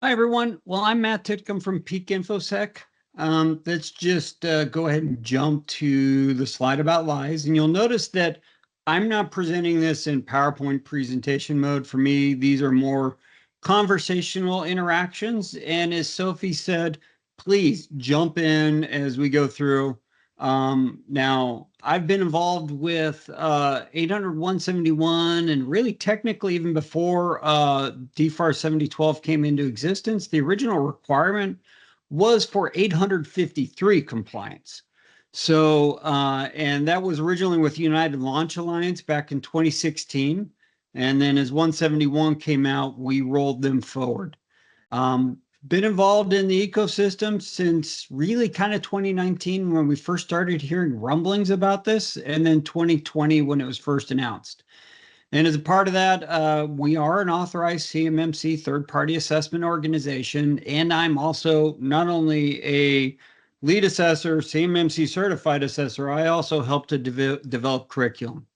Hi, everyone. Well, I'm Matt Titcomb from Peak InfoSec. Let's just go ahead and jump to the slide about lies. And you'll notice that I'm not presenting this in PowerPoint presentation mode. For me, these are more conversational interactions. And as Sophie said, please jump in as we go through. Now, I've been involved with 800, 171, and really technically even before DFAR 7012 came into existence, the original requirement was for 853 compliance. So, and that was originally with United Launch Alliance back in 2016. And then as 171 came out, we rolled them forward. Been involved in the ecosystem since really kind of 2019 when we first started hearing rumblings about this, and then 2020 when it was first announced. And as a part of that, we are an authorized CMMC third-party assessment organization, and I'm also not only a lead assessor, CMMC certified assessor, I also help to develop curriculum.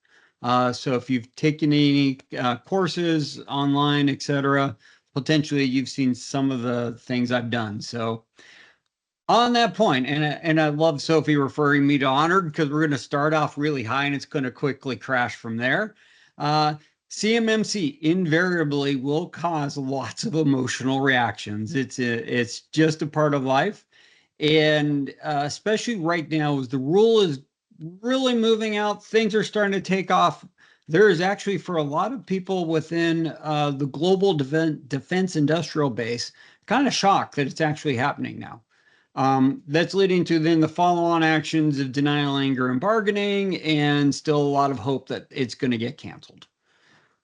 So if you've taken any courses online, etc., potentially you've seen some of the things I've done. So on that point, and I love Sophie referring me to honored because we're going to start off really high and it's going to quickly crash from there. CMMC invariably will cause lots of emotional reactions. It's just a part of life, and especially right now as the rule is really moving out, things are starting to take off. There is actually, for a lot of people within the global defense industrial base, kind of shocked that it's actually happening now. That's leading to then the follow-on actions of denial, anger, and bargaining, and still a lot of hope that it's going to get canceled.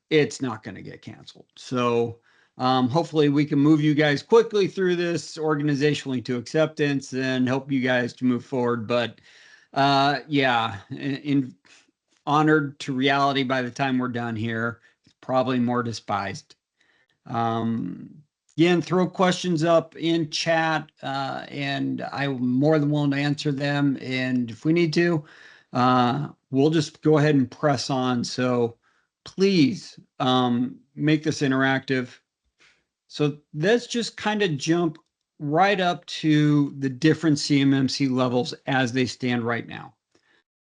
It's not going to get canceled. So hopefully we can move you guys quickly through this organizationally to acceptance and help you guys to move forward. But yeah, honored to reality by the time we're done here, probably more despised. Again, throw questions up in chat, and I'm more than willing to answer them. And if we need to, we'll just go ahead and press on. So please make this interactive. So let's just kind of jump right up to the different CMMC levels as they stand right now.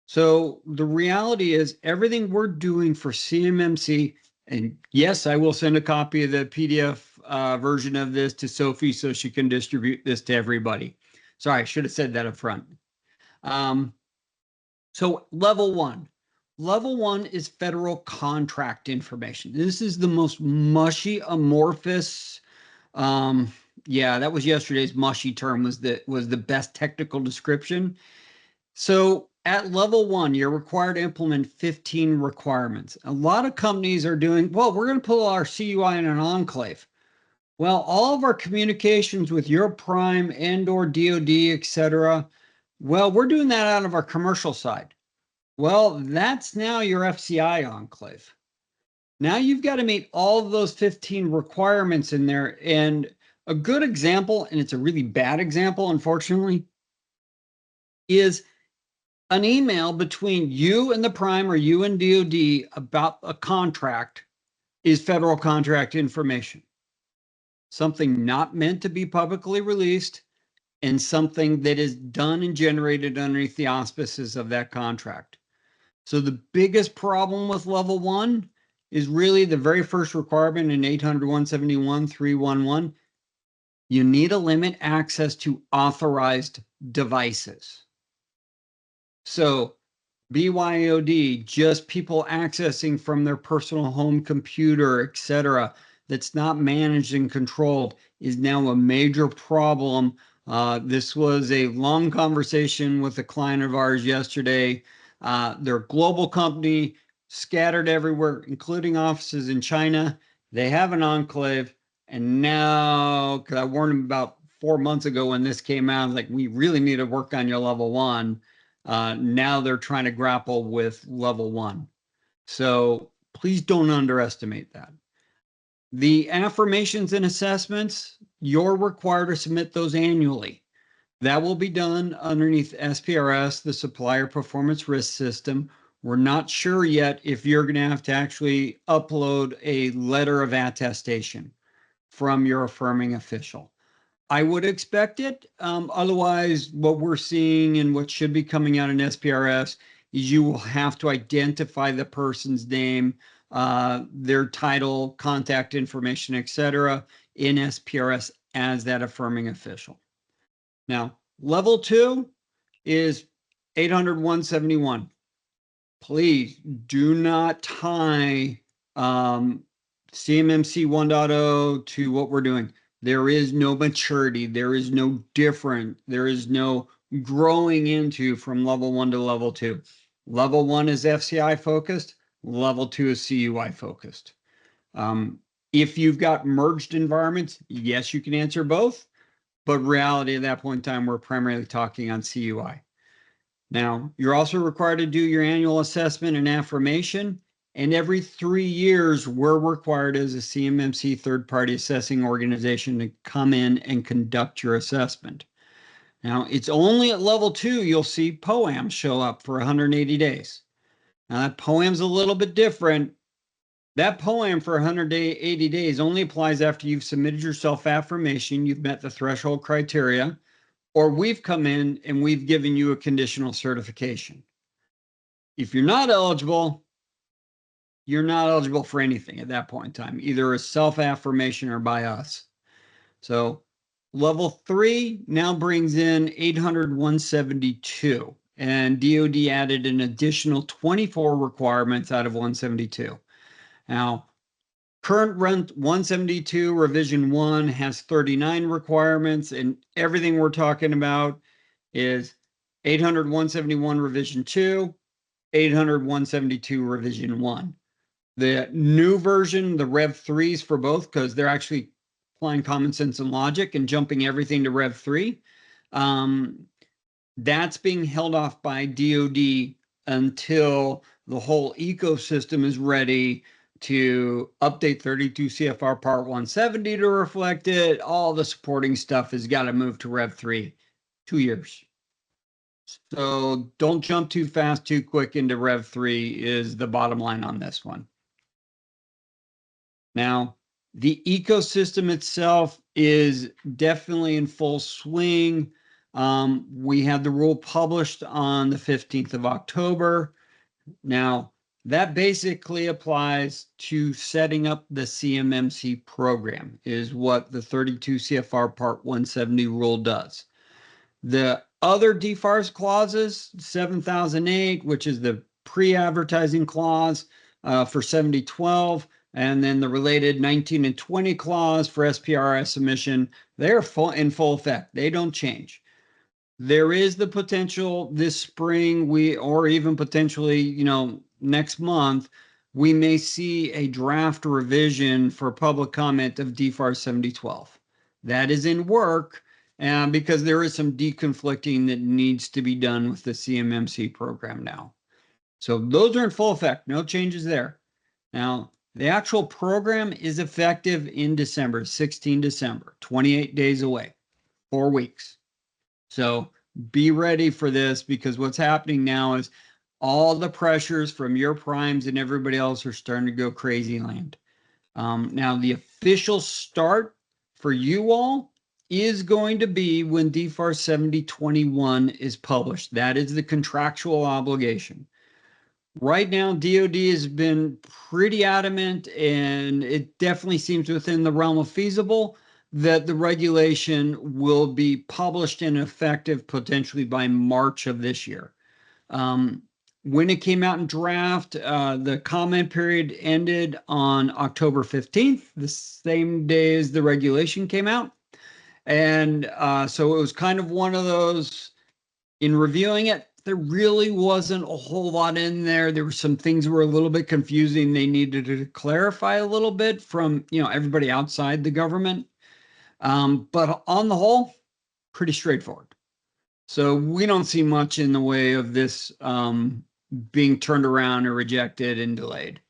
So the reality is everything we're doing for CMMC, and yes, I will send a copy of the PDF version of this to Sophie so she can distribute this to everybody. Sorry, I should have said that up front. So level one. Level one is federal contract information. This is the most mushy, amorphous, yeah, that was yesterday's mushy term, was the best technical description. So at level one, you're required to implement 15 requirements. A lot of companies are doing, well, we're going to pull our CUI in an enclave. Well, all of our communications with your prime and or DoD, etc., well, we're doing that out of our commercial side. Well, that's now your FCI enclave. Now you've got to meet all of those 15 requirements in there. And a good example, and it's a really bad example, unfortunately, is an email between you and the prime or you and DoD about a contract is federal contract information. Something not meant to be publicly released and something that is done and generated underneath the auspices of that contract. So the biggest problem with level one is really the very first requirement in 800-171-311. You need to limit access to authorized devices. So BYOD, just people accessing from their personal home computer, etc., that's not managed and controlled, is now a major problem. This was a long conversation with a client of ours yesterday. They're a global company, scattered everywhere, including offices in China. They have an enclave, and now, because I warned them about 4 months ago when this came out, like, we really need to work on your level one. Now they're trying to grapple with level one. So please don't underestimate that. The affirmations and assessments, you're required to submit those annually. That will be done underneath SPRS, the Supplier Performance Risk System. We're not sure yet if you're going to have to actually upload a letter of attestation. from your affirming official. I would expect it. Otherwise, what we're seeing and what should be coming out in SPRS is you will have to identify the person's name, their title, contact information, etc., in SPRS as that affirming official. Now, level 2 is 800-171. Please do not tie CMMC 1.0 to what we're doing. There is no maturity. There is no different. There is no growing into from level 1 to level 2. Level 1 is FCI focused. Level 2 is CUI focused. If you've got merged environments, yes, you can answer both. But reality at that point in time, we're primarily talking on CUI. Now, you're also required to do your annual assessment and affirmation. And every 3 years, we're required as a CMMC third-party assessing organization to come in and conduct your assessment. Now, it's only at level 2 you'll see POAM show up for 180 days. Now, that POAM's a little bit different. That POAM for 180 days only applies after you've submitted your self-affirmation, you've met the threshold criteria, or we've come in and we've given you a conditional certification. If you're not eligible, you're not eligible for anything at that point in time, either a self-affirmation or by us. So level 3 now brings in 800-172, and DoD added an additional 24 requirements out of 172. Now, current 172 revision 1 has 39 requirements, and everything we're talking about is 800-171 revision 2, 800-172 revision 1. The new version, the Rev 3s for both, because they're actually applying common sense and logic and jumping everything to Rev 3. That's being held off by DoD until the whole ecosystem is ready to update 32 CFR Part 170 to reflect it. All the supporting stuff has got to move to Rev 3, 2 years. So don't jump too fast, too quick into Rev 3 is the bottom line on this one. Now, the ecosystem itself is definitely in full swing. We had the rule published on the 15th of October. Now, that basically applies to setting up the CMMC program, is what the 32 CFR Part 170 rule does. The other DFARS clauses, 7008, which is the pre-advertising clause for 7012, and then the related 19 and 20 clause for SPRS submission, they're in full effect. They don't change. There is the potential this spring, or even potentially, next month, we may see a draft revision for public comment of DFAR 7012. That is in work, because there is some deconflicting that needs to be done with the CMMC program now. So those are in full effect, no changes there. Now, the actual program is effective in December, 16 December, 28 days away, 4 weeks. So be ready for this, because what's happening now is all the pressures from your primes and everybody else are starting to go crazy land. Now, the official start for you all is going to be when DFAR 7021 is published. That is the contractual obligation. Right now, DoD has been pretty adamant, and it definitely seems within the realm of feasible, that the regulation will be published and effective potentially by March of this year. When it came out in draft, the comment period ended on October 15th, the same day as the regulation came out. And so it was kind of one of those, in reviewing it, there really wasn't a whole lot in there. There were some things that were a little bit confusing. They needed to clarify a little bit from, everybody outside the government. But on the whole, pretty straightforward. So we don't see much in the way of this being turned around or rejected and delayed.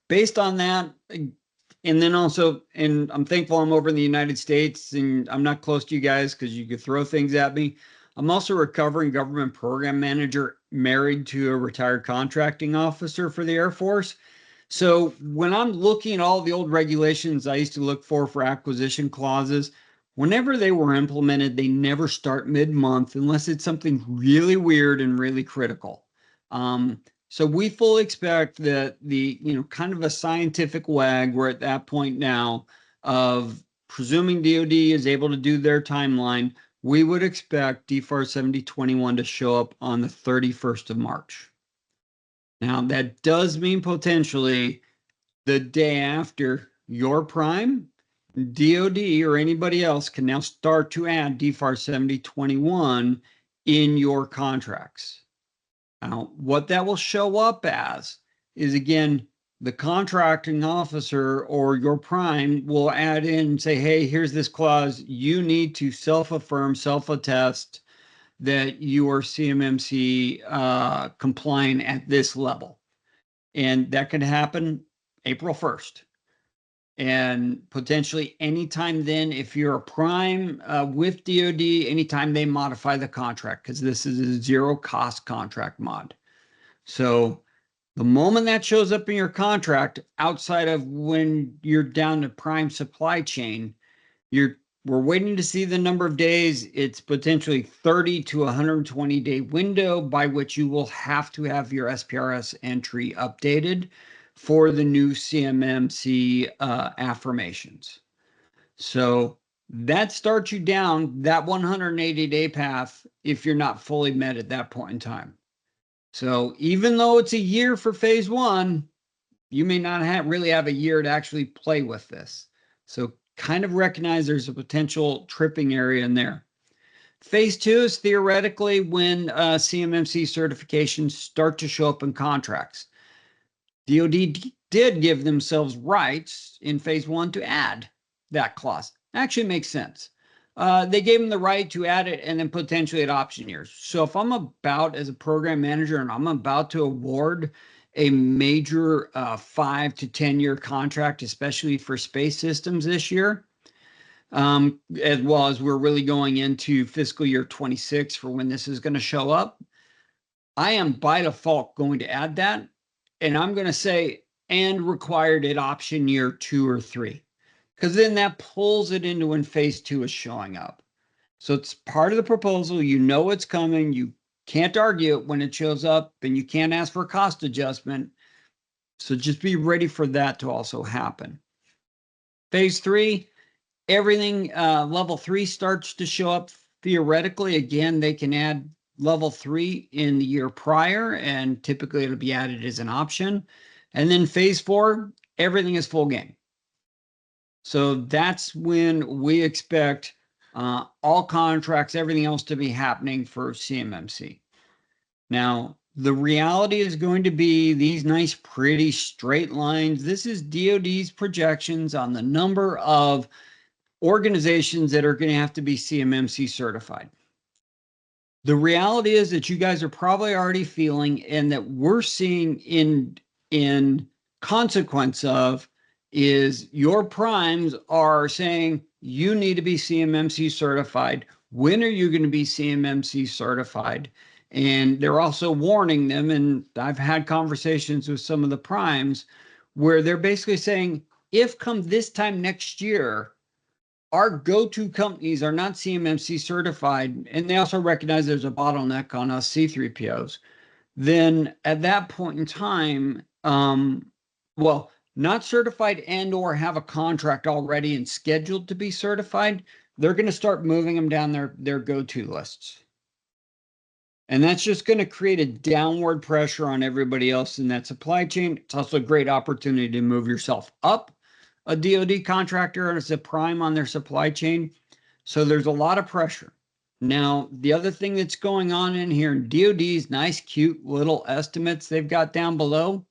Based on that, and then also, and I'm thankful I'm over in the United States and I'm not close to you guys because you could throw things at me. I'm also a recovering government program manager married to a retired contracting officer for the Air Force. So when I'm looking at all the old regulations I used to look for acquisition clauses, whenever they were implemented, they never start mid-month unless it's something really weird and really critical. So we fully expect that the, kind of a scientific wag, we're at that point now of presuming DoD is able to do their timeline, we would expect DFAR 7021 to show up on the 31st of March. Now, that does mean potentially the day after your prime, DoD or anybody else can now start to add DFAR 7021 in your contracts. Now, what that will show up as is, again, the contracting officer or your prime will add in and say, hey, here's this clause. You need to self-affirm, self-attest that you are CMMC compliant at this level. And that could happen April 1st. And potentially anytime then, if you're a prime with DoD, anytime they modify the contract, because this is a zero cost contract mod. So the moment that shows up in your contract, outside of when you're down to prime supply chain, we're waiting to see the number of days. It's potentially 30 to 120 day window by which you will have to have your SPRS entry updated for the new CMMC affirmations. So that starts you down that 180-day path if you're not fully met at that point in time. So even though it's a year for phase one, you may not really have a year to actually play with this. So kind of recognize there's a potential tripping area in there. Phase two is theoretically when CMMC certifications start to show up in contracts. DoD did give themselves rights in phase one to add that clause. Actually makes sense. They gave them the right to add it and then potentially at option years. So if I'm about, as a program manager, and I'm about to award a major 5 to 10 year contract, especially for space systems this year, as well as we're really going into fiscal year 26 for when this is going to show up, I am by default going to add that. And I'm going to say, and required at option year 2 or 3, because then that pulls it into when phase 2 is showing up. So it's part of the proposal. You know it's coming. You can't argue it when it shows up, and you can't ask for a cost adjustment. So just be ready for that to also happen. Phase 3, everything level 3 starts to show up theoretically. Again, they can add level 3 in the year prior, and typically it'll be added as an option. And then phase 4, everything is full game. So that's when we expect all contracts, everything else to be happening for CMMC. Now, the reality is going to be these nice, pretty straight lines. This is DoD's projections on the number of organizations that are going to have to be CMMC certified. The reality is that you guys are probably already feeling, and that we're seeing in consequence of, is your primes are saying you need to be CMMC certified. When are you going to be CMMC certified? And they're also warning them, and I've had conversations with some of the primes where they're basically saying, if come this time next year, our go-to companies are not CMMC certified, and they also recognize there's a bottleneck on us C3POs, then at that point in time, well, not certified and or have a contract already and scheduled to be certified, they're going to start moving them down their go-to lists. And that's just going to create a downward pressure on everybody else in that supply chain. It's also a great opportunity to move yourself up a DoD contractor as a prime on their supply chain. So there's a lot of pressure. Now, the other thing that's going on in here, DoD's nice, cute little estimates they've got down below,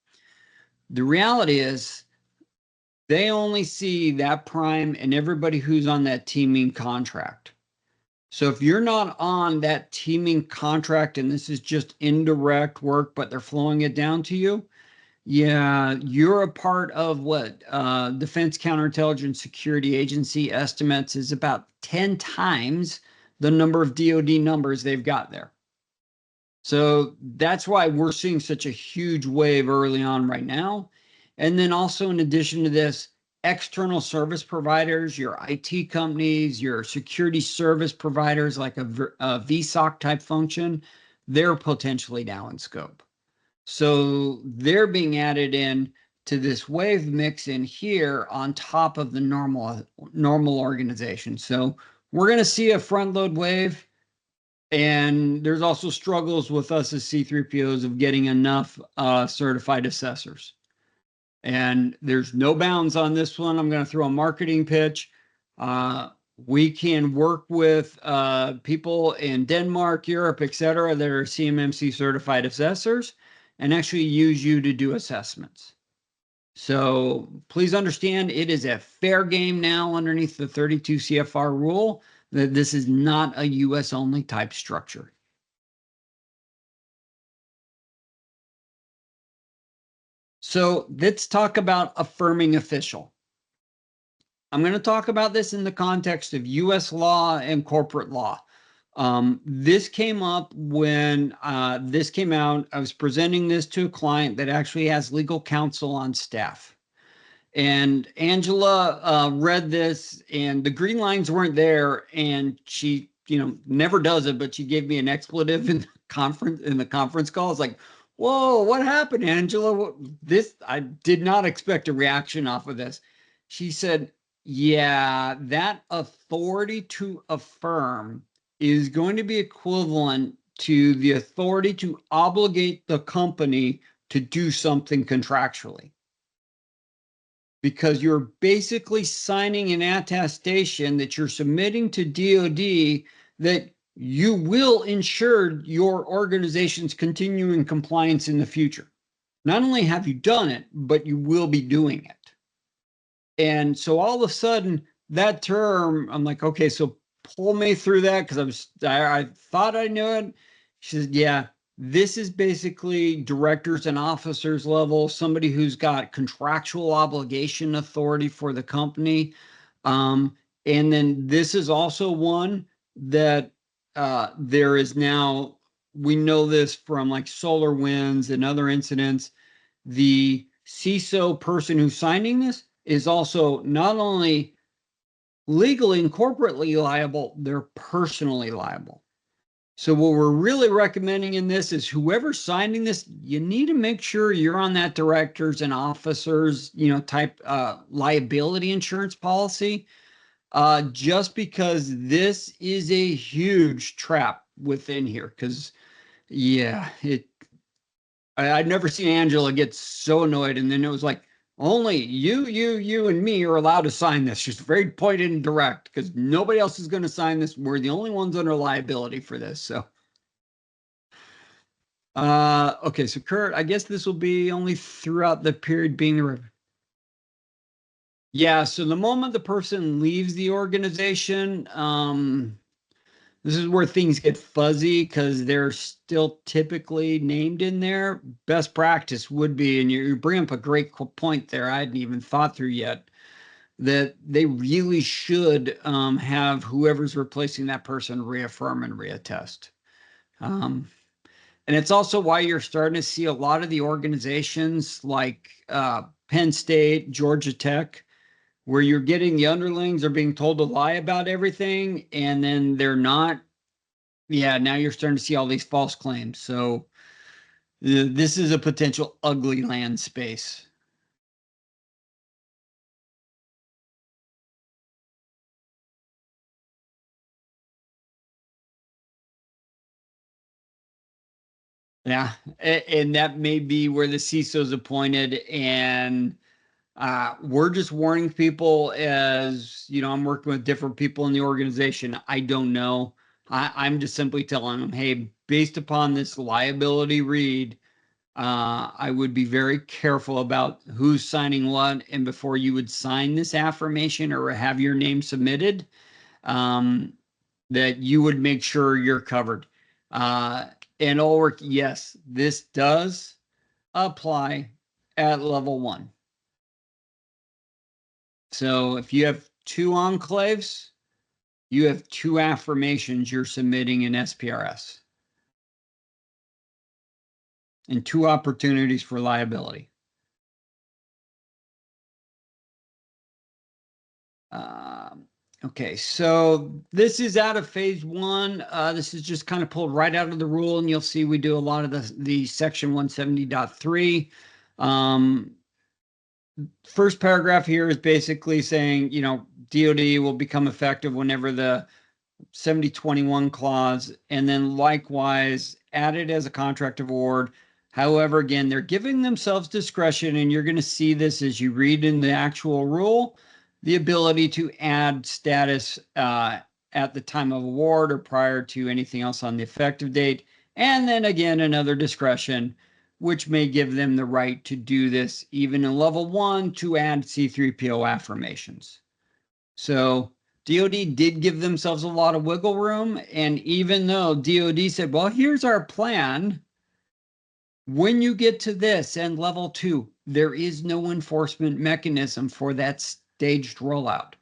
the reality is they only see that prime and everybody who's on that teaming contract. So if you're not on that teaming contract and this is just indirect work, but they're flowing it down to you, yeah, you're a part of what Defense Counterintelligence Security Agency estimates is about 10 times the number of DoD numbers they've got there. So that's why we're seeing such a huge wave early on right now. And then also in addition to this, external service providers, your IT companies, your security service providers like a VSOC type function, they're potentially now in scope. So they're being added in to this wave mix in here on top of the normal organization. So we're going to see a front load wave. And there's also struggles with us as C3POs of getting enough certified assessors. And there's no bounds on this one. I'm going to throw a marketing pitch. We can work with people in Denmark, Europe, et cetera, that are CMMC certified assessors and actually use you to do assessments. So please understand it is a fair game now underneath the 32 CFR rule that this is not a US only type structure. So let's talk about affirming official. I'm going to talk about this in the context of US law and corporate law. This came up when this came out. I was presenting this to a client that actually has legal counsel on staff. And Angela read this, and the green lines weren't there. And she, never does it, but she gave me an expletive in the conference call. It's like, whoa, what happened, Angela? I did not expect a reaction off of this. She said, yeah, that authority to affirm is going to be equivalent to the authority to obligate the company to do something contractually. Because you're basically signing an attestation that you're submitting to DoD that you will ensure your organization's continuing compliance in the future. Not only have you done it, but you will be doing it. And so all of a sudden, that term, I'm like, okay, so pull me through that because I thought I knew it. She said, yeah, this is basically directors and officers level, somebody who's got contractual obligation authority for the company. And then this is also one that there is now, we know this from like SolarWinds and other incidents, the CISO person who's signing this is also not only legally and corporately liable, they're personally liable. So what we're really recommending in this is whoever's signing this, you need to make sure you're on that directors and officers, type liability insurance policy, just because this is a huge trap within here. Because yeah, I'd never seen Angela get so annoyed. And then it was like, only you, and me are allowed to sign this. She's very pointed and direct because nobody else is going to sign this. We're the only ones under liability for this. So, okay. So Kurt, I guess this will be only throughout the period being the yeah. So the moment the person leaves the organization, this is where things get fuzzy because they're still typically named in there. Best practice would be, and you bring up a great point there, I hadn't even thought through yet, that they really should have whoever's replacing that person reaffirm and reattest. And it's also why you're starting to see a lot of the organizations like Penn State, Georgia Tech, where you're getting the underlings are being told to lie about everything, and then they're not. Yeah, now you're starting to see all these false claims. So this is a potential ugly land space. Yeah, and that may be where the CISO is appointed, and we're just warning people as, I'm working with different people in the organization. I don't know. I'm just simply telling them, hey, based upon this liability read, I would be very careful about who's signing what. And before you would sign this affirmation or have your name submitted, that you would make sure you're covered. And Ulrich, yes, this does apply at level 1. So if you have 2 enclaves, you have 2 affirmations you're submitting in SPRS and 2 opportunities for liability. Okay, so this is out of phase one. This is just kind of pulled right out of the rule, and you'll see we do a lot of the section 170.3. First paragraph here is basically saying, DOD will become effective whenever the 7021 clause, and then likewise added as a contract award. However, again, they're giving themselves discretion, and you're going to see this as you read in the actual rule, the ability to add status at the time of award or prior to anything else on the effective date. And then again, another discretion, which may give them the right to do this even in level 1 to add C3PO affirmations. So DoD did give themselves a lot of wiggle room. And even though DoD said, well, here's our plan, when you get to this and level 2, there is no enforcement mechanism for that staged rollout.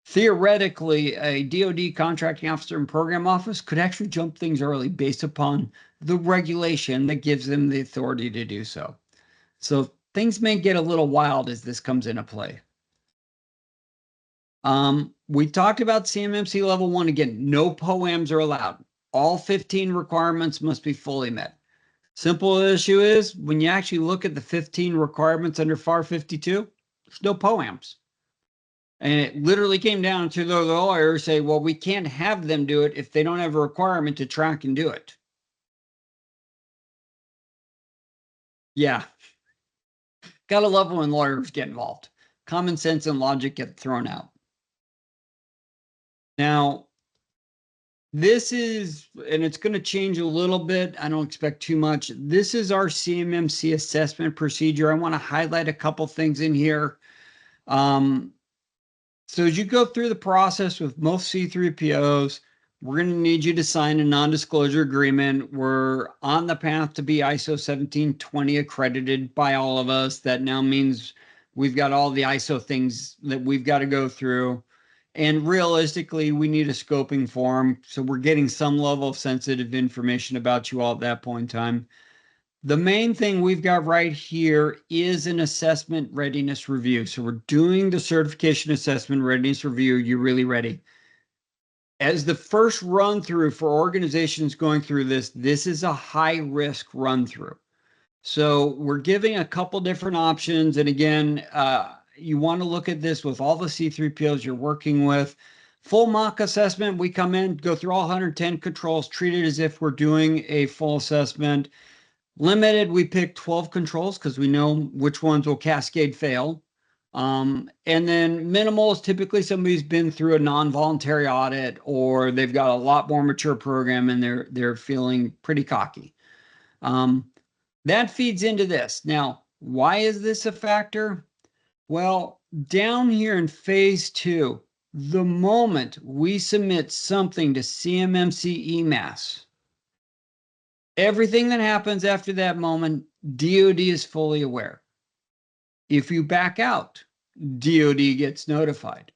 Theoretically, a DoD contracting officer and program office could actually jump things early based upon the regulation that gives them the authority to do so. So things may get a little wild as this comes into play. We talked about CMMC level 1 again. No POAMs are allowed. All 15 requirements must be fully met. Simple issue is when you actually look at the 15 requirements under FAR 52, there's no POAMs. And it literally came down to the lawyers say, well, we can't have them do it if they don't have a requirement to track and do it. Yeah. Gotta love when lawyers get involved. Common sense and logic get thrown out. Now, this is, and it's going to change a little bit. I don't expect too much. This is our CMMC assessment procedure. I want to highlight a couple things in here. So as you go through the process with most C3POs, we're going to need you to sign a non-disclosure agreement. We're on the path to be ISO 1720 accredited by all of us. That now means we've got all the ISO things that we've got to go through. And realistically, we need a scoping form. So we're getting some level of sensitive information about you all at that point in time. The main thing we've got right here is an assessment readiness review. So we're doing the certification assessment readiness review. You're really ready. As the first run through for organizations going through this, this is a high risk run through. So we're giving a couple different options. And again, you want to look at this with all the C3POs you're working with. Full mock assessment, we come in, go through all 110 controls, treat it as if we're doing a full assessment. Limited, we pick 12 controls because we know which ones will cascade fail. And then minimal is typically somebody's been through a non-voluntary audit or they've got a lot more mature program and they're feeling pretty cocky. That feeds into this. Now, why is this a factor? Well, down here in phase 2, the moment we submit something to CMMC EMAS, everything that happens after that moment, DoD is fully aware. If you back out, DoD gets notified.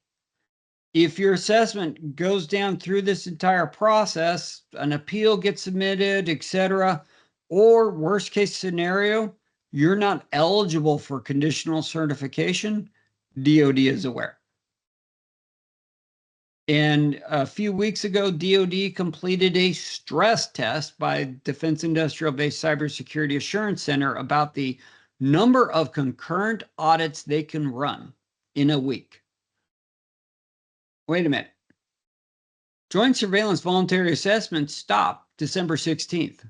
If your assessment goes down through this entire process, an appeal gets submitted, etc., or worst case scenario, you're not eligible for conditional certification, DoD is aware. And a few weeks ago, DoD completed a stress test by Defense Industrial Base Cybersecurity Assurance Center about the number of concurrent audits they can run in a week. Wait a minute. Joint Surveillance Voluntary Assessment stopped December 16th.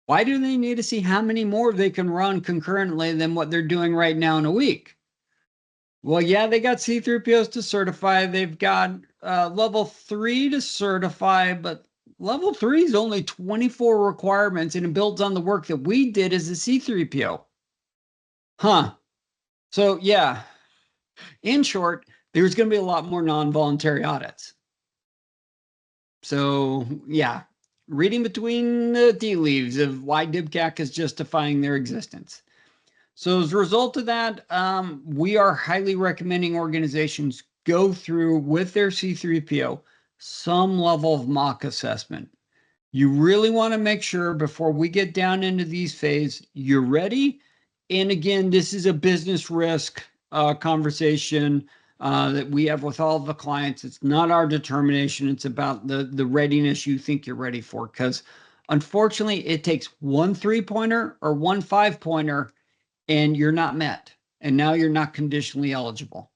Why do they need to see how many more they can run concurrently than what they're doing right now in a week? Well, yeah, they got C3POs to certify. They've got level 3 to certify, but level 3 is only 24 requirements, and it builds on the work that we did as a C3PO. Huh. So, yeah, in short, there's going to be a lot more non-voluntary audits. So, yeah, reading between the tea leaves of why DIBCAC is justifying their existence. So as a result of that, we are highly recommending organizations go through with their C3PO some level of mock assessment. You really want to make sure before we get down into these phases, you're ready. And again, this is a business risk. conversation that we have with all of the clients. It's not our determination. It's about the readiness you think you're ready for. Because unfortunately, it takes one 3-pointer or one 5-pointer and you're not met. And now you're not conditionally eligible.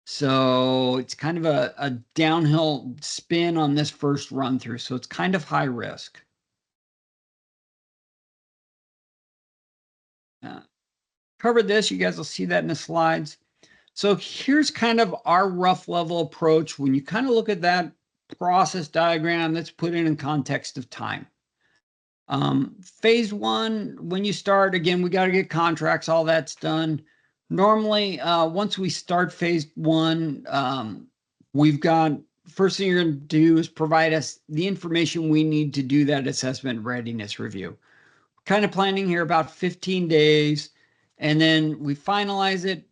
So it's kind of a downhill spin on this first run through. So it's kind of high risk. Covered this. You guys will see that in the slides. So here's kind of our rough level approach. When you kind of look at that process diagram, let's put it in context of time. Phase one, when you start, again, we got to get contracts, all that's done. Normally, once we start phase one, we've got, first thing you're going to do is provide us the information we need to do that assessment readiness review. Kind of planning here about 15 days, and then we finalize it,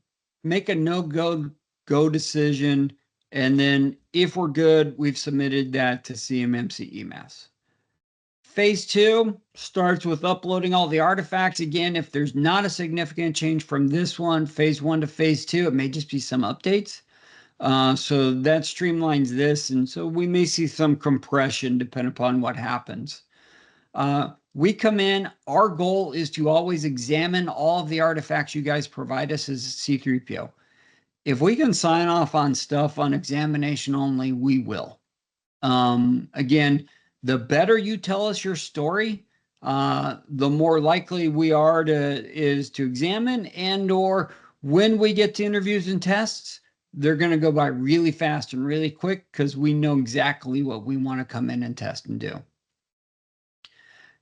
make a no-go decision, and then if we're good, we've submitted that to CMMC EMAS. Phase two starts with uploading all the artifacts. Again, if there's not a significant change from this one, phase one to phase two, it may just be some updates. So that streamlines this. And so we may see some compression depending upon what happens. We come in, our goal is to always examine all of the artifacts you guys provide us as C3PO. If we can sign off on stuff on examination only, we will. Again, the better you tell us your story, the more likely we are to examine, and or when we get to interviews and tests, they're going to go by really fast and really quick because we know exactly what we want to come in and test and do.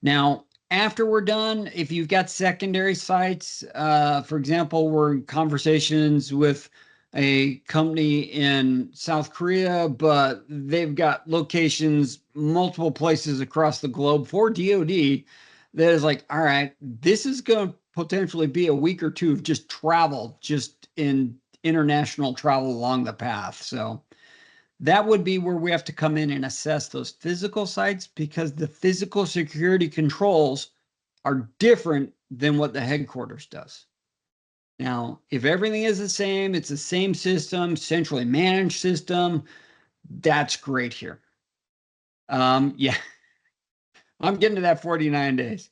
Now, after we're done, if you've got secondary sites, for example, we're in conversations with a company in South Korea, but they've got locations, multiple places across the globe for DoD, that is like, all right, this is going to potentially be a week or two of just travel, just in international travel along the path. So that would be where we have to come in and assess those physical sites, because the physical security controls are different than what the headquarters does. Now, if everything is the same, it's the same system, centrally managed system, that's great here. Yeah, I'm getting to that 49 days.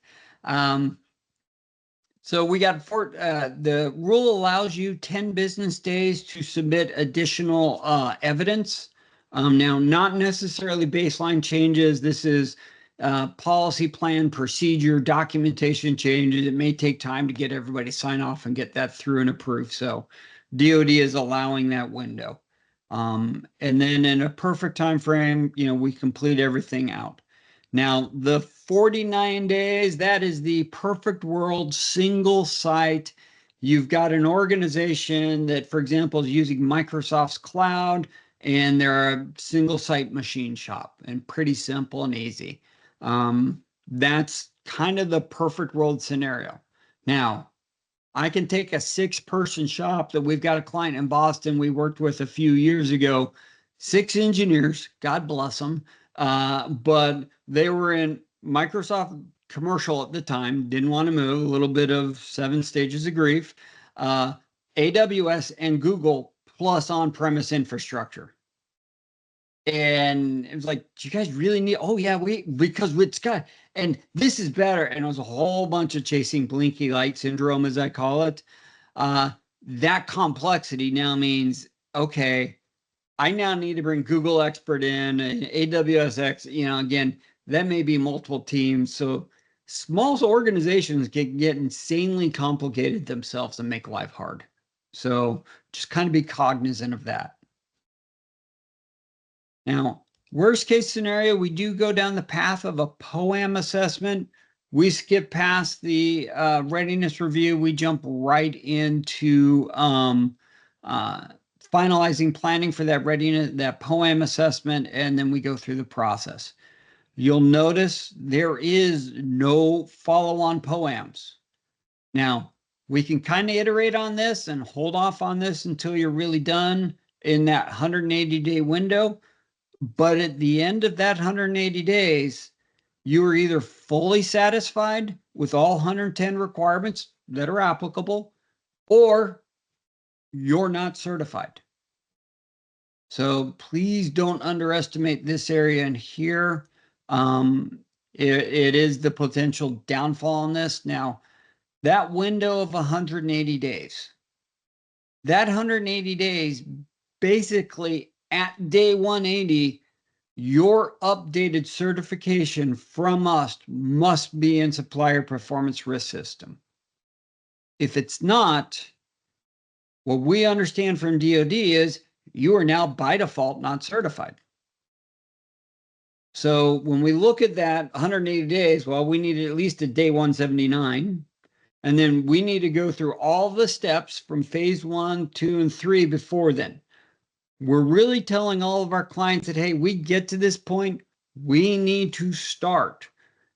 So we got the rule allows you 10 business days to submit additional evidence. Now, not necessarily baseline changes. This is policy plan, procedure, documentation changes. It may take time to get everybody sign off and get that through and approved. So DoD is allowing that window. And then in a perfect time frame, we complete everything out. Now, the 49 days, that is the perfect world, single site. You've got an organization that, for example, is using Microsoft's cloud, and they're a single site machine shop, and pretty simple and easy. That's kind of the perfect world scenario. Now, I can take a 6-person shop that we've got a client in Boston we worked with a few years ago, 6 engineers, God bless them, but they were in Microsoft commercial at the time, didn't want to move, a little bit of 7 stages of grief, AWS and Google plus on-premise infrastructure. And it was like, do you guys really need, oh yeah, because it's got, and this is better. And it was a whole bunch of chasing blinky light syndrome, as I call it. That complexity now means, okay, I now need to bring Google expert in, and AWS again, that may be multiple teams. So small organizations can get insanely complicated themselves and make life hard. So just kind of be cognizant of that. Now, worst case scenario, we do go down the path of a POAM assessment. We skip past the readiness review. We jump right into finalizing planning for that readiness, that POAM assessment, and then we go through the process. You'll notice there is no follow-on POAMs. Now, we can kind of iterate on this and hold off on this until you're really done in that 180-day window. But at the end of that 180 days, you are either fully satisfied with all 110 requirements that are applicable, or you're not certified. So please don't underestimate this area in here. It is the potential downfall on this. Now, that window of 180 days, that 180 days, basically at day 180, your updated certification from us must be in supplier performance risk system. If it's not, what we understand from DoD is you are now by default not certified. So when we look at that 180 days, well, we need at least a day 179. And then we need to go through all the steps from phase 1, 2, and 3 before then. We're really telling all of our clients that, hey, we get to this point, we need to start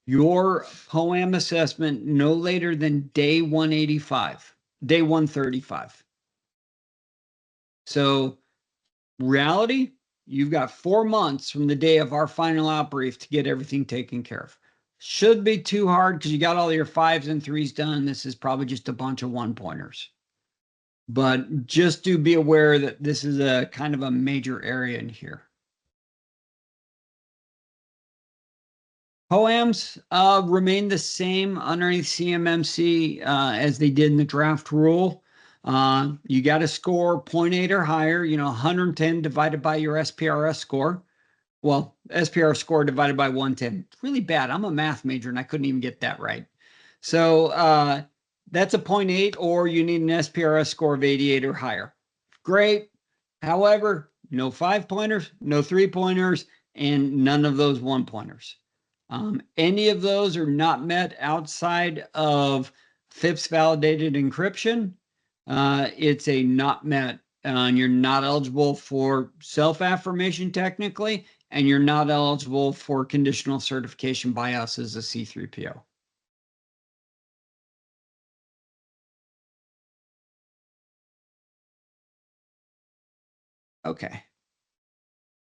your POAM assessment no later than day 185, day 135. So reality, you've got 4 months from the day of our final outbrief to get everything taken care of. Should be too hard because you got all your 5s and 3s done. This is probably just a bunch of 1-pointers. But just to be aware that this is a kind of a major area in here. POAMs remain the same underneath CMMC as they did in the draft rule. You got to score 0.8 or higher, 110 divided by your SPRS score. Well, SPR score divided by 110. Really bad. I'm a math major and I couldn't even get that right. So that's a 0.8, or you need an SPRS score of 88 or higher. Great. However, no 5-pointers, no 3-pointers, and none of those 1-pointers. Any of those are not met outside of FIPS validated encryption. It's a not met, and you're not eligible for self-affirmation technically, and you're not eligible for conditional certification by us as a C3PO. Okay.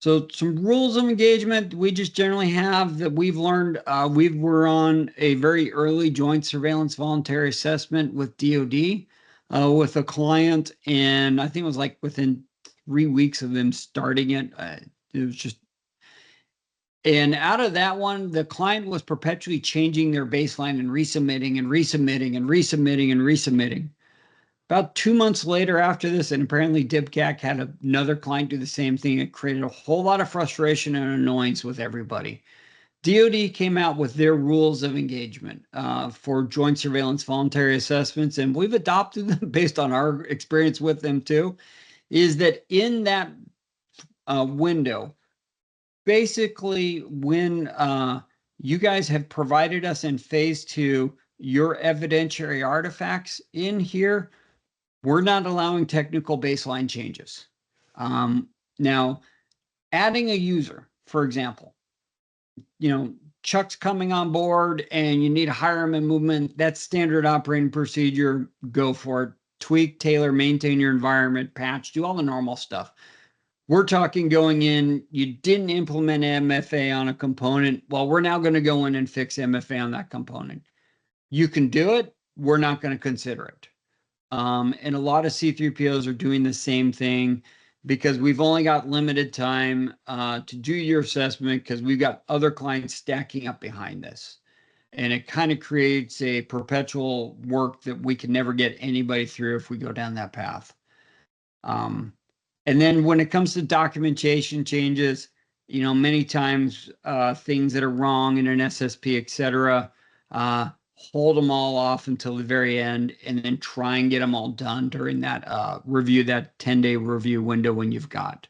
So some rules of engagement we just generally have that we've learned. We were on a very early joint surveillance voluntary assessment with DoD with a client, and I think it was like within 3 weeks of them starting it. It was just, and out of that one, the client was perpetually changing their baseline and resubmitting and resubmitting and resubmitting and resubmitting. About 2 months later after this, and apparently DIBCAC had another client do the same thing. It created a whole lot of frustration and annoyance with everybody. DoD came out with their rules of engagement for joint surveillance voluntary assessments, and we've adopted them based on our experience with them too, is that in that window, basically when you guys have provided us in phase 2 your evidentiary artifacts in here, we're not allowing technical baseline changes. Now, adding a user, for example, Chuck's coming on board and you need to hire him in movement. That's standard operating procedure. Go for it. Tweak, tailor, maintain your environment, patch, do all the normal stuff. We're talking going in, you didn't implement MFA on a component. Well, we're now going to go in and fix MFA on that component. You can do it. We're not going to consider it. And a lot of C3POs are doing the same thing because we've only got limited time to do your assessment because we've got other clients stacking up behind this. And it kind of creates a perpetual work that we can never get anybody through if we go down that path. And then when it comes to documentation changes, many times things that are wrong in an SSP, et cetera, hold them all off until the very end and then try and get them all done during that review, that 10-day review window when you've got.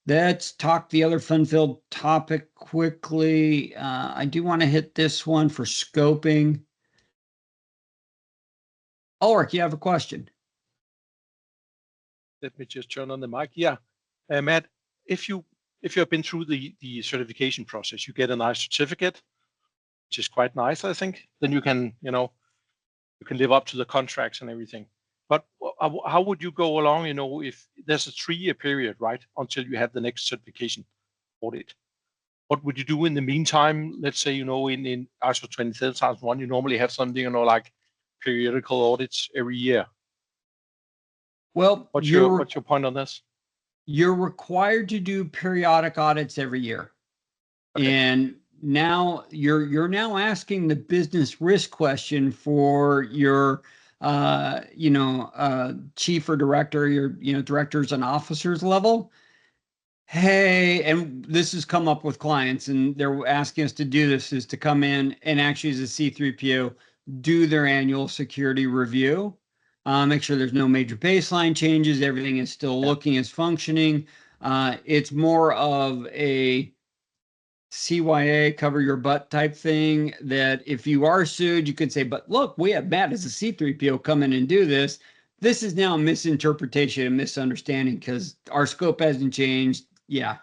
Let's talk the other fun-filled topic quickly. I do want to hit this one for scoping. Ulrich, you have a question? Let me just turn on the mic. Yeah, Matt, if you have been through the certification process, you get a nice certificate, which is quite nice, I think. Then you can you can live up to the contracts and everything. But how would you go along? If there's a 3-year period, right, until you have the next certification audit. what would you do in the meantime? Let's say, in ISO 27001, you normally have something, like periodical audits every year. Well, What's your point on this? You're required to do periodic audits every year. Okay. And now you're now asking the business risk question for your chief or director, your directors and officers level. Hey, and this has come up with clients, and they're asking us to do this, is to come in and actually, as a C3PO, do their annual security review, make sure there's no major baseline changes, everything is still looking as functioning. It's more of a CYA, cover your butt type thing, that if you are sued, you can say, but look, we have Matt as a C3PO come in and do this. This is now a misinterpretation and misunderstanding because our scope hasn't changed. Yeah.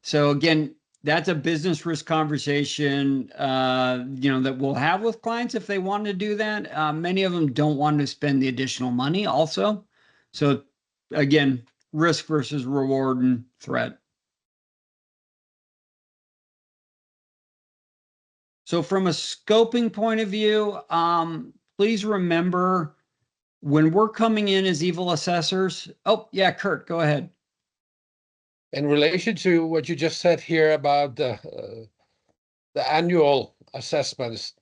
So again, that's a business risk conversation, that we'll have with clients if they want to do that. Many of them don't want to spend the additional money also. So again, risk versus reward and threat. So from a scoping point of view, please remember when we're coming in as evil assessors. Oh, yeah, Kurt, go ahead. In relation to what you just said here about the annual assessments,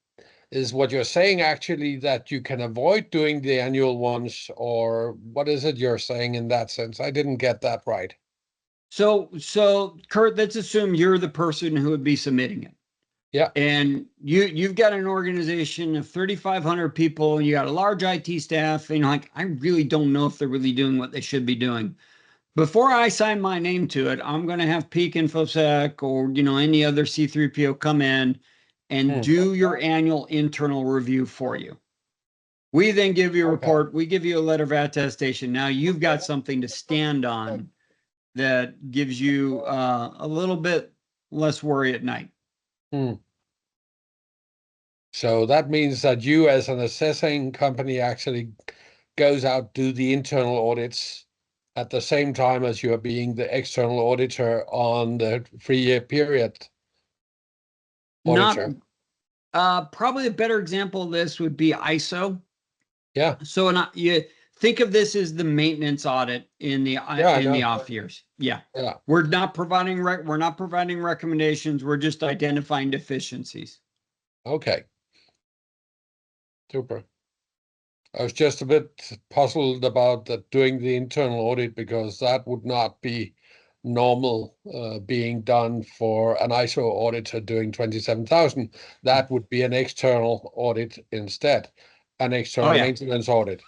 is what you're saying actually that you can avoid doing the annual ones, or what is it you're saying in that sense? I didn't get that right. So Kurt, let's assume you're the person who would be submitting it. Yeah. And you've got an organization of 3,500 people, and you got a large IT staff, and you're like, I really don't know if they're really doing what they should be doing. Before I sign my name to it, I'm going to have Peak InfoSec or, any other C3PO come in and do your annual internal review for you. We then give you a report. We give you a letter of attestation. Now you've got something to stand on that gives you a little bit less worry at night. So that means that you, as an assessing company, actually goes out, do the internal audits at the same time as you are being the external auditor on the 3-year period. Auditor. Probably a better example of this would be ISO. Yeah. So you think of this as the maintenance audit in the off years. Yeah. Yeah. We're not providing recommendations. We're just identifying deficiencies. Okay. Super. I was just a bit puzzled about doing the internal audit, because that would not be normal being done for an ISO auditor doing 27,000. That would be an external audit instead, an external maintenance audit.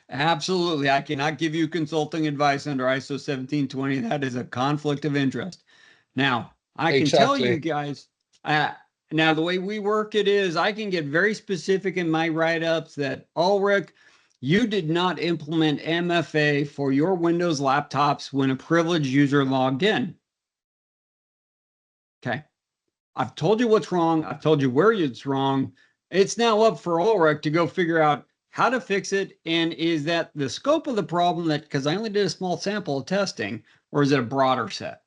Absolutely. I cannot give you consulting advice under ISO 1720. That is a conflict of interest. Now, I can tell you guys, now the way we work it is I can get very specific in my write-ups that, Ulrich, you did not implement MFA for your Windows laptops when a privileged user logged in. Okay. I've told you what's wrong. I've told you where it's wrong. It's now up for Ulrich to go figure out how to fix it. And is that the scope of the problem, that because I only did a small sample of testing, or is it a broader set?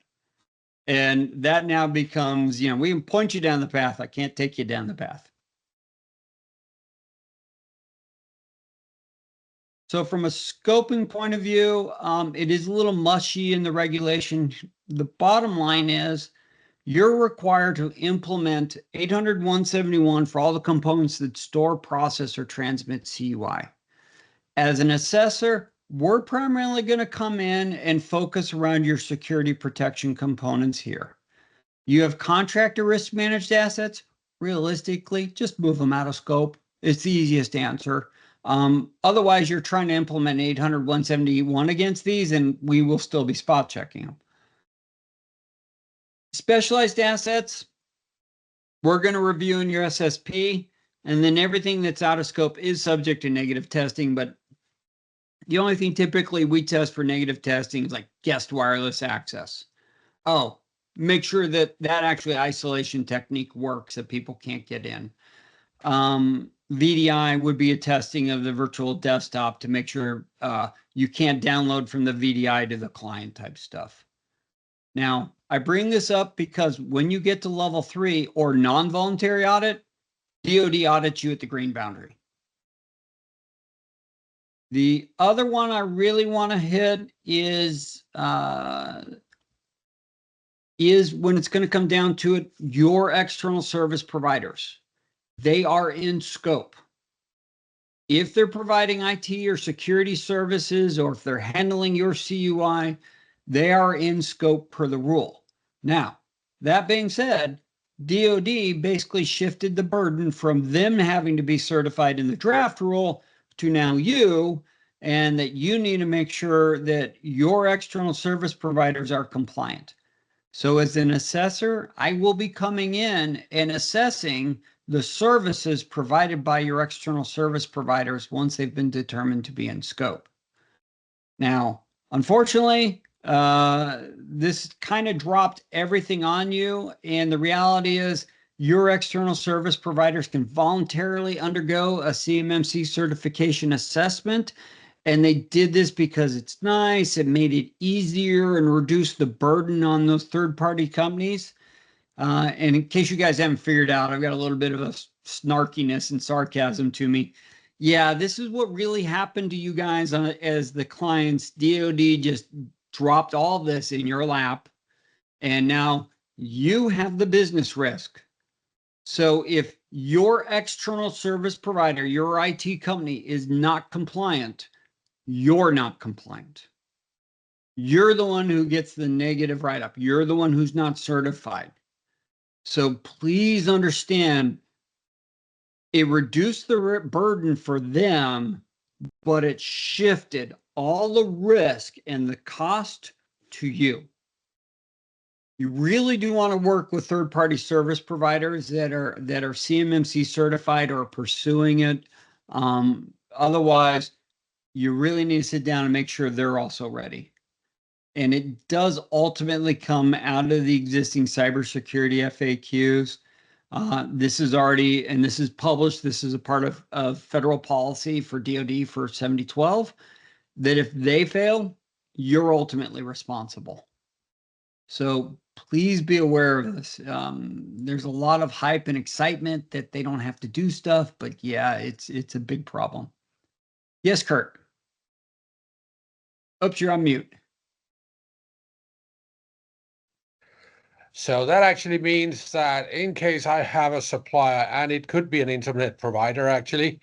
And that now becomes, we can point you down the path. I can't take you down the path. So from a scoping point of view, it is a little mushy in the regulation. The bottom line is you're required to implement 800.171 for all the components that store, process, or transmit CUI. As an assessor, we're primarily going to come in and focus around your security protection components here. You have contractor risk managed assets. Realistically, just move them out of scope. It's the easiest answer. Otherwise, you're trying to implement 800.171 against these, and we will still be spot checking them. Specialized assets, we're going to review in your SSP, and then everything that's out of scope is subject to negative testing. But the only thing typically we test for negative testing is like guest wireless access. Oh, make sure that actually isolation technique works, that people can't get in. VDI would be a testing of the virtual desktop to make sure you can't download from the VDI to the client type stuff. Now, I bring this up because when you get to level 3 or non-voluntary audit, DoD audits you at the green boundary. The other one I really want to hit is when it's going to come down to it, your external service providers. They are in scope. If they're providing IT or security services, or if they're handling your CUI, they are in scope per the rule. Now, that being said, DoD basically shifted the burden from them having to be certified in the draft rule to now you, and that you need to make sure that your external service providers are compliant. So as an assessor, I will be coming in and assessing the services provided by your external service providers once they've been determined to be in scope. Now, unfortunately, this kind of dropped everything on you. And the reality is your external service providers can voluntarily undergo a CMMC certification assessment. And they did this because it's nice. It made it easier and reduced the burden on those third-party companies. And in case you guys haven't figured out, I've got a little bit of a snarkiness and sarcasm to me. Yeah, this is what really happened to you guys as the clients. DoD just dropped all this in your lap, and now you have the business risk. So if your external service provider, your IT company, is not compliant, you're not compliant. You're the one who gets the negative write-up. You're the one who's not certified. So please understand, it reduced the burden for them, but it shifted all the risk and the cost to you. You really do want to work with third-party service providers that are CMMC certified or pursuing it. Otherwise, you really need to sit down and make sure they're also ready. And it does ultimately come out of the existing cybersecurity FAQs. This is already, and this is published, this is a part of federal policy for DoD for 7012, that if they fail, you're ultimately responsible. So please be aware of this. There's a lot of hype and excitement that they don't have to do stuff, but yeah, it's a big problem. Yes, Kurt. Oops, you're on mute. So that actually means that in case I have a supplier, and it could be an internet provider actually,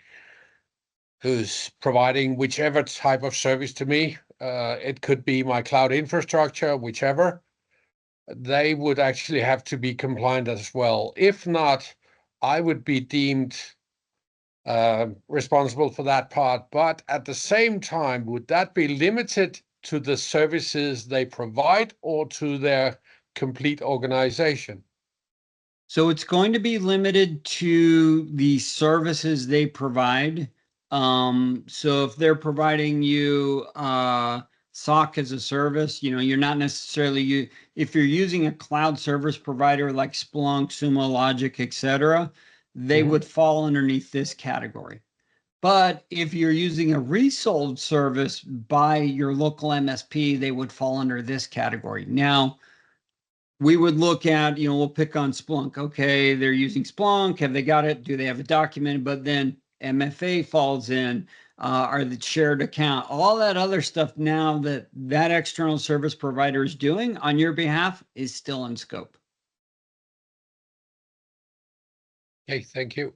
who's providing whichever type of service to me, it could be my cloud infrastructure, whichever, they would actually have to be compliant as well. If not, I would be deemed responsible for that part. But at the same time, would that be limited to the services they provide or to their complete organization? So it's going to be limited to the services they provide. So if they're providing you SOC as a service, you're not necessarily, if you're using a cloud service provider like Splunk, Sumo Logic, etc., they would fall underneath this category. But if you're using a resold service by your local MSP, they would fall under this category. Now, we would look at, we'll pick on Splunk. Okay, they're using Splunk. Have they got it? Do they have it documented? But then MFA falls in, are the shared account, all that other stuff now that external service provider is doing on your behalf is still in scope. Okay, thank you.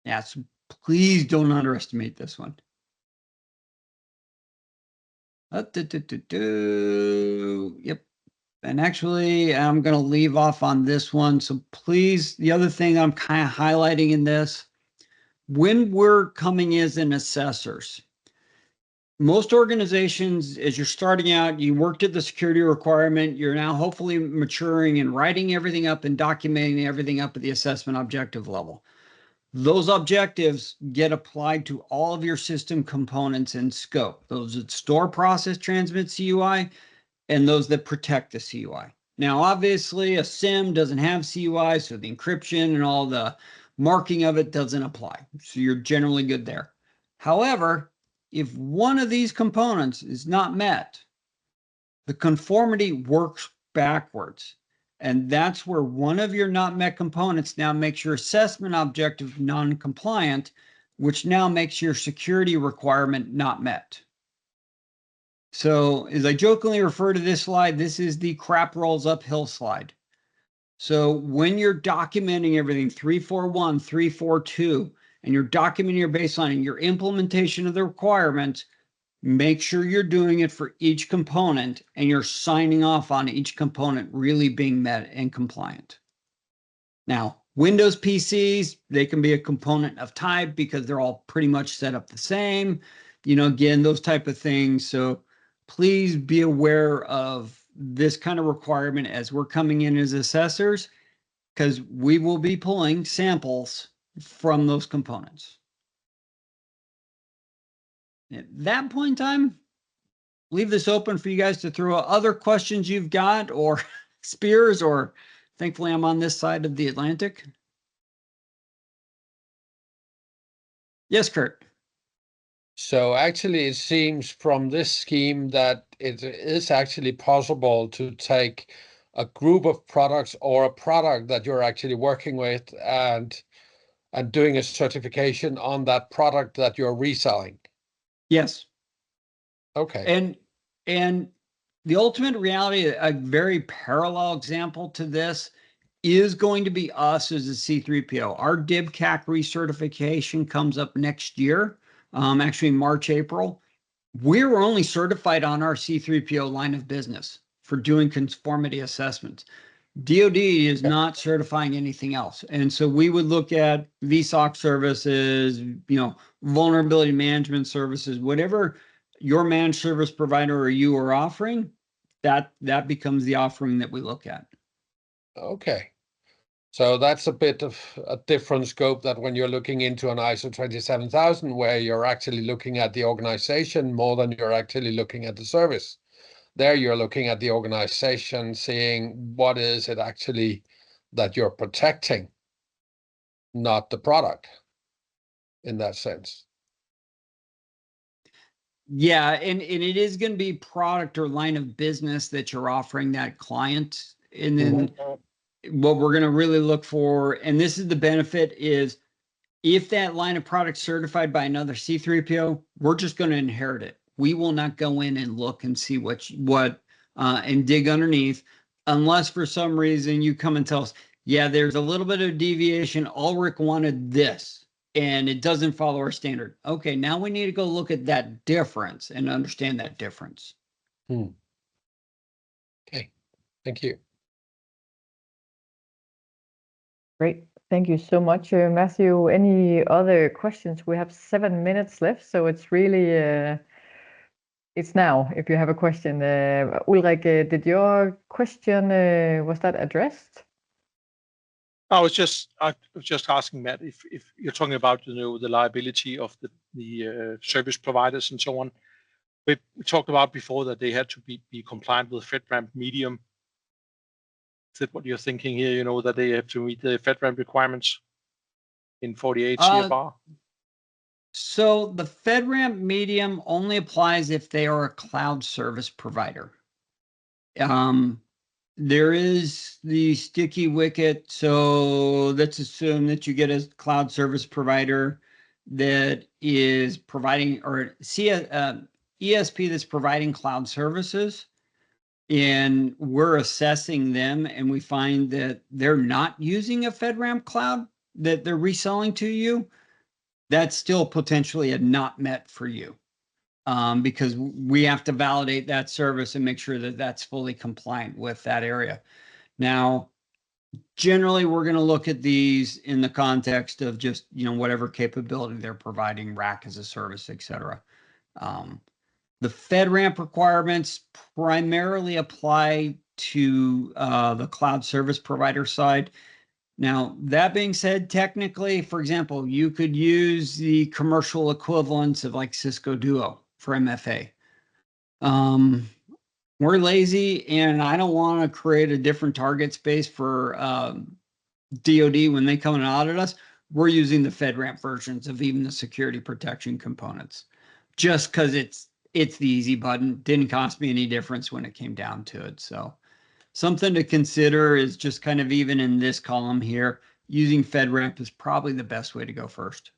Yeah, so please don't underestimate this one. Yep. And actually, I'm going to leave off on this one. So please, the other thing I'm kind of highlighting in this, when we're coming as an assessors, most organizations, as you're starting out, you worked at the security requirement, you're now hopefully maturing and writing everything up and documenting everything up at the assessment objective level. Those objectives get applied to all of your system components in scope. Those that store, process, transmit CUI, and those that protect the CUI. Now, obviously, a SIM doesn't have CUI, so the encryption and all the marking of it doesn't apply. So you're generally good there. However, if one of these components is not met, The conformity works backwards. And that's where one of your not met components now makes your assessment objective non-compliant, which now makes your security requirement not met. So as I jokingly refer to this slide, this is the crap rolls uphill slide. So when you're documenting everything 341, 342, and you're documenting your baseline and your implementation of the requirements, make sure you're doing it for each component and you're signing off on each component really being met and compliant. Now, Windows PCs, they can be a component of type because they're all pretty much set up the same. Again, those type of things. So please be aware of this kind of requirement as we're coming in as assessors, because we will be pulling samples from those components. At that point in time, leave this open for you guys to throw out other questions you've got, or spears, or thankfully I'm on this side of the Atlantic. Yes, Kurt. So actually, it seems from this scheme that it is actually possible to take a group of products or a product that you're actually working with and doing a certification on that product that you're reselling. Yes. Okay. And the ultimate reality, a very parallel example to this is going to be us as a C3PO. Our DIBCAC recertification comes up next year, actually March, April. We were only certified on our C3PO line of business for doing conformity assessments. DoD is not certifying anything else. And so we would look at VSOC services, vulnerability management services, whatever your managed service provider or you are offering, that becomes the offering that we look at. Okay. So that's a bit of a different scope that when you're looking into an ISO 27000, where you're actually looking at the organization more than you're actually looking at the service. There you're looking at the organization, seeing what is it actually that you're protecting, not the product in that sense. Yeah, and it is going to be product or line of business that you're offering that client. And then what we're going to really look for, and this is the benefit, is if that line of product certified by another C3PO, we're just going to inherit it. We will not go in and look and see what and dig underneath, unless for some reason you come and tell us, yeah, there's a little bit of deviation. Ulrich wanted this, and it doesn't follow our standard. Okay, now we need to go look at that difference and understand that difference. Okay, thank you. Great. Thank you so much, Matthew. Any other questions? We have 7 minutes left, so it's really, it's now if you have a question. Ulrich, did your question, was that addressed? I was just asking Matt if you're talking about the liability of the service providers and so on. We talked about before that they had to be compliant with FedRAMP medium. Is that what you're thinking here? That they have to meet the FedRAMP requirements in 48 CFR? So the FedRAMP medium only applies if they are a cloud service provider. There is the sticky wicket. So let's assume that you get a cloud service provider that is providing, or ESP that's providing cloud services, and we're assessing them and we find that they're not using a FedRAMP cloud that they're reselling to you. That's still potentially a not met for you, because we have to validate that service and make sure that that's fully compliant with that area. Now, generally, we're going to look at these in the context of just, whatever capability they're providing, rack as a service, et cetera. The FedRAMP requirements primarily apply to the cloud service provider side. Now, that being said, technically, for example, you could use the commercial equivalents of like Cisco Duo for MFA. We're lazy, and I don't want to create a different target space for DoD when they come and audit us. We're using the FedRAMP versions of even the security protection components, just because it's it's the easy button. Didn't cost me any difference when it came down to it. So something to consider is just kind of even in this column here, using FedRAMP is probably the best way to go first.